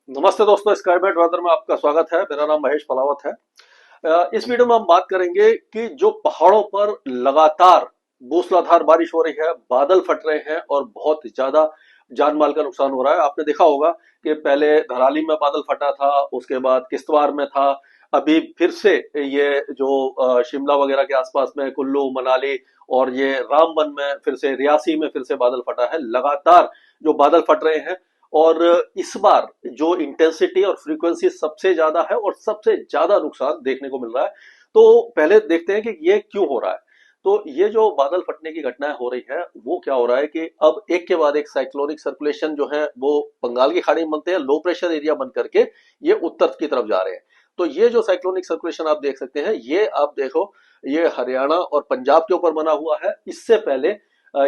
नमस्ते दोस्तों, स्काईमेट वेदर में आपका स्वागत है। मेरा नाम महेश पलावत है। इस वीडियो में हम बात करेंगे कि जो पहाड़ों पर लगातार मूसलाधार बारिश हो रही है, बादल फट रहे हैं और बहुत ज्यादा जान माल का नुकसान हो रहा है। आपने देखा होगा कि पहले धराली में बादल फटा था, उसके बाद किश्तवाड़ में था, अभी फिर से ये जो शिमला वगैरह के आसपास में कुल्लू मनाली और ये रामबन में, फिर से रियासी में फिर से बादल फटा है। लगातार जो बादल फट रहे हैं और इस बार जो इंटेंसिटी और फ्रीक्वेंसी सबसे ज्यादा है और सबसे ज्यादा नुकसान देखने को मिल रहा है। तो पहले देखते हैं कि ये क्यों हो रहा है। तो ये जो बादल फटने की घटनाएं हो रही है, वो क्या हो रहा है कि अब एक के बाद एक साइक्लोनिक सर्कुलेशन जो है वो बंगाल की खाड़ी में बनते हैं, लो प्रेशर एरिया बन करके ये उत्तर की तरफ जा रहे हैं। तो ये जो साइक्लोनिक सर्कुलेशन आप देख सकते हैं, ये आप देखो, ये हरियाणा और पंजाब के ऊपर बना हुआ है। इससे पहले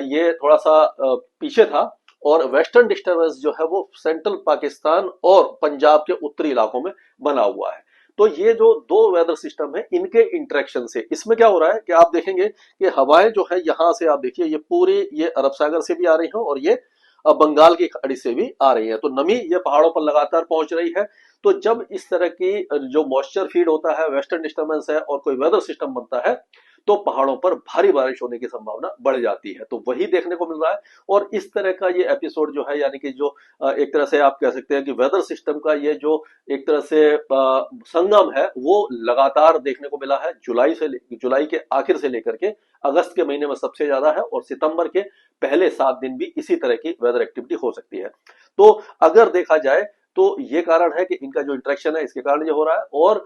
ये थोड़ा सा पीछे था और वेस्टर्न डिस्टर्बेंस जो है वो सेंट्रल पाकिस्तान और पंजाब के उत्तरी इलाकों में बना हुआ है। तो ये जो दो वेदर सिस्टम है, इनके इंटरेक्शन से इसमें क्या हो रहा है कि आप देखेंगे कि हवाएं जो है यहां से आप देखिए, ये पूरी ये अरब सागर से भी आ रही है और ये बंगाल की खाड़ी से भी आ रही है। तो नमी ये पहाड़ों पर लगातार पहुंच रही है। तो जब इस तरह की जो मॉइस्चर फीड होता है, वेस्टर्न डिस्टर्बेंस है और कोई वेदर सिस्टम बनता है, तो पहाड़ों पर भारी बारिश होने की संभावना बढ़ जाती है। तो वही देखने को मिल रहा है। और इस तरह का ये एपिसोड जो है, यानी कि जो एक तरह से आप कह सकते हैं कि वेदर सिस्टम का ये जो एक तरह से संगम है, वो लगातार देखने को मिला है। जुलाई के आखिर से लेकर के अगस्त के महीने में सबसे ज्यादा है और सितंबर के पहले 7 दिन भी इसी तरह की वेदर एक्टिविटी हो सकती है। तो अगर देखा जाए तो ये कारण है कि इनका जो इंटरेक्शन है, इसके कारण ये हो रहा है। और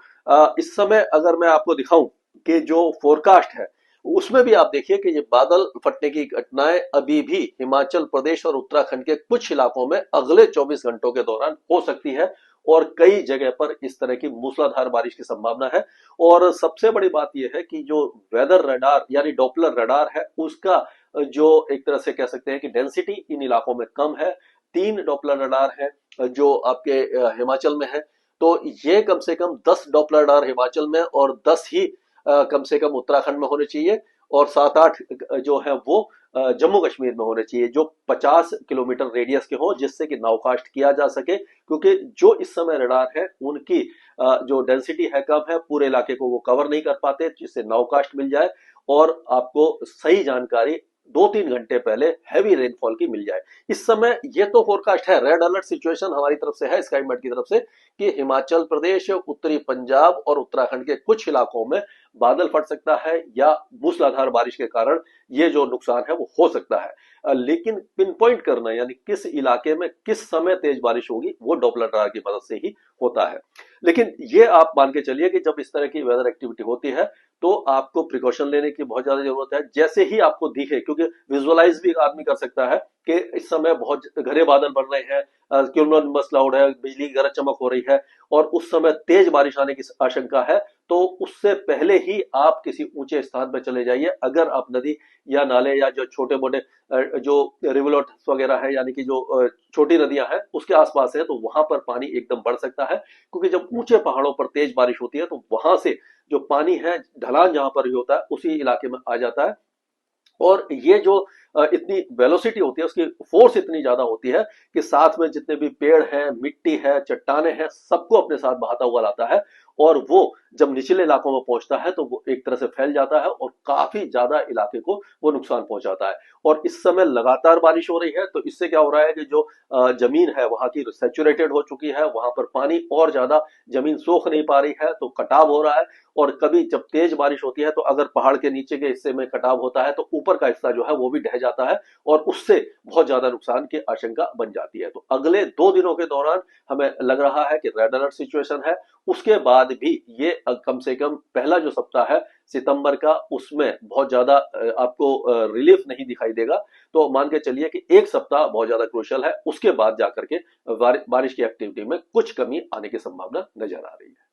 इस समय अगर मैं आपको दिखाऊं कि जो फोरकास्ट है, उसमें भी आप देखिए कि ये बादल फटने की घटनाएं अभी भी हिमाचल प्रदेश और उत्तराखंड के कुछ इलाकों में अगले 24 घंटों के दौरान हो सकती है। और कई जगह पर इस तरह की मूसलाधार बारिश की संभावना है। और सबसे बड़ी बात यह है कि जो वेदर रडार यानी डॉपलर रडार है, उसका जो एक तरह से कह सकते हैं कि डेंसिटी इन इलाकों में कम है। 3 डॉपलर रडार है जो आपके हिमाचल में है। तो ये कम से कम 10 डॉपलर रडार हिमाचल में और 10 ही कम से कम उत्तराखंड में होने चाहिए। और 7-8 जो है वो जम्मू कश्मीर में होने चाहिए, जो 50 किलोमीटर रेडियस के हो, जिससे कि नाउकास्ट किया जा सके। क्योंकि जो इस समय रडार है उनकी जो डेंसिटी है कम है, पूरे इलाके को वो कवर नहीं कर पाते, जिससे नाउकास्ट मिल जाए और आपको सही जानकारी 2-3 घंटे पहले हैवी रेनफॉल की मिल जाए। इस समय ये तो फोरकास्ट है, रेड अलर्ट सिचुएशन हमारी तरफ से है, स्काईमेट की तरफ से, कि हिमाचल प्रदेश, उत्तरी पंजाब और उत्तराखंड के कुछ इलाकों में बादल फट सकता है या मूसलाधार बारिश के कारण ये जो नुकसान है वो हो सकता है। लेकिन पिन पॉइंट करना, यानी किस इलाके में किस समय तेज बारिश होगी, वो डॉपलर रडार की मदद से ही होता है। लेकिन ये आप मान के चलिए कि जब इस तरह की वेदर एक्टिविटी होती है तो आपको प्रिकॉशन लेने की बहुत ज्यादा जरूरत है। जैसे ही आपको दिखे, क्योंकि विजुअलाइज भी आदमी कर सकता है कि इस समय बहुत घने बादल बन रहे हैं, क्यूमुलनिम्बस क्लाउड है, बिजली की गरज चमक हो रही है और उस समय तेज बारिश आने की आशंका है, तो उससे पहले ही आप किसी ऊंचे स्थान पर चले जाइए। अगर आप नदी या नाले या जो छोटे मोटे जो रिवुलेट्स वगैरह है, यानी कि जो छोटी नदियां हैं उसके आसपास है, तो वहां पर पानी एकदम बढ़ सकता है। क्योंकि जब ऊंचे पहाड़ों पर तेज बारिश होती है तो वहां से जो पानी है, ढलान जहां पर भी होता है, उसी इलाके में आ जाता है। और ये जो इतनी वेलोसिटी होती है, उसकी फोर्स इतनी ज्यादा होती है कि साथ में जितने भी पेड़ हैं, मिट्टी है, चट्टाने हैं, सबको अपने साथ बहाता हुआ लाता है। और वो जब निचले इलाकों में पहुंचता है तो वो एक तरह से फैल जाता है और काफी ज्यादा इलाके को वो नुकसान पहुंचाता है। और इस समय लगातार बारिश हो रही है, तो इससे क्या हो रहा है कि जो जमीन है वहां की सैचुरेटेड हो चुकी है, वहां पर पानी और ज्यादा, जमीन सोख नहीं पा रही है, तो कटाव हो रहा है। और कभी जब तेज बारिश होती है तो अगर पहाड़ के नीचे के हिस्से में कटाव होता है तो ऊपर का हिस्सा जो है वो भी ढह जाता है और उससे बहुत ज्यादा नुकसान की आशंका बन जाती है। तो अगले 2 दिनों के दौरान हमें लग रहा है कि रेड अलर्ट सिचुएशन है। उसके बाद भी ये कम से कम पहला जो सप्ताह है सितंबर का, उसमें बहुत ज्यादा आपको रिलीफ नहीं दिखाई देगा। तो मान के चलिए कि एक सप्ताह बहुत ज्यादा क्रूशियल है, उसके बाद जाकर के बारिश की एक्टिविटी में कुछ कमी आने की संभावना नजर आ रही है।